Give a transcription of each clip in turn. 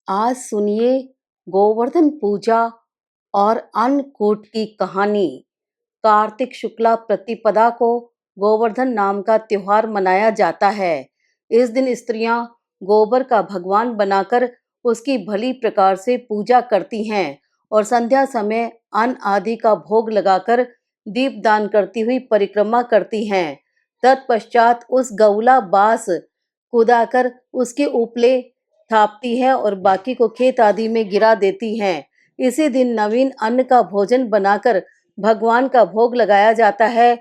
आज सुनिए गोवर्धन पूजा और अन्नकूट की कहानी। कार्तिक शुक्ला प्रतिपदा को गोवर्धन नाम का त्योहार मनाया जाता है। इस दिन स्त्रियां गोबर का भगवान बनाकर उसकी भली प्रकार से पूजा करती हैं और संध्या समय अन्न आदि का भोग लगाकर दीपदान करती हुई परिक्रमा करती हैं। तत्पश्चात उस गौला बास कुदाकर उसके उपले थापती है और बाकी को खेत आदि में गिरा देती हैं। इसी दिन नवीन अन्न का भोजन बनाकर भगवान का भोग लगाया जाता है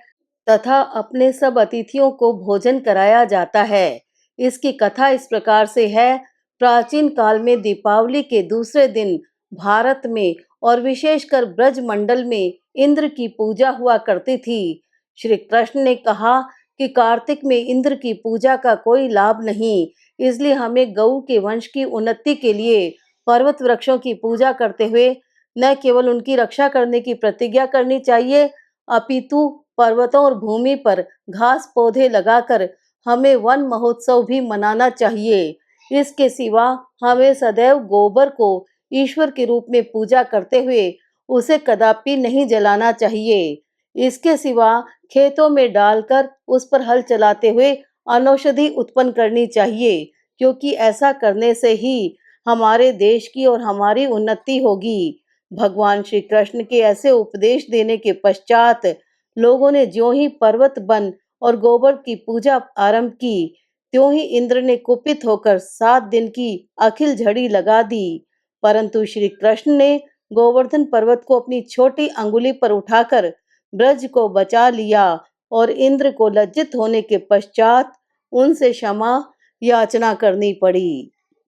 तथा अपने सब अतिथियों को भोजन कराया जाता है। इसकी कथा इस प्रकार से है। प्राचीन काल में दीपावली के दूसरे दिन भारत में और विशेषकर ब्रज मंडल में इंद्र की पूजा हुआ करती थी। श्री कृष्ण ने कहा कि कार्तिक में इंद्र की पूजा का कोई लाभ नहीं, इसलिए हमें गौ के वंश की उन्नति के लिए पर्वत वृक्षों की पूजा करते हुए न केवल उनकी रक्षा करने की प्रतिज्ञा करनी चाहिए, अपितु पर्वतों और भूमि पर घास पौधे लगाकर हमें वन महोत्सव भी मनाना चाहिए। इसके सिवा हमें सदैव गोबर को ईश्वर के रूप में पूजा करते हुए उसे कदापि नहीं जलाना चाहिए। इसके सिवा खेतों में डालकर उस पर हल चलाते हुए अनौषधि उत्पन्न करनी चाहिए, क्योंकि ऐसा करने से ही हमारे देश की और हमारी उन्नति होगी। भगवान श्री कृष्ण के ऐसे उपदेश देने के पश्चात लोगों ने ज्यों ही पर्वत वन और गोबर की पूजा आरंभ की, त्यों ही इंद्र ने कुपित होकर 7 दिन की अखिल झड़ी लगा दी। परंतु श्री कृष्ण ने गोवर्धन पर्वत को अपनी छोटी अंगुली पर उठाकर ब्रज को बचा लिया और इंद्र को लज्जित होने के पश्चात उनसे क्षमा याचना करनी पड़ी।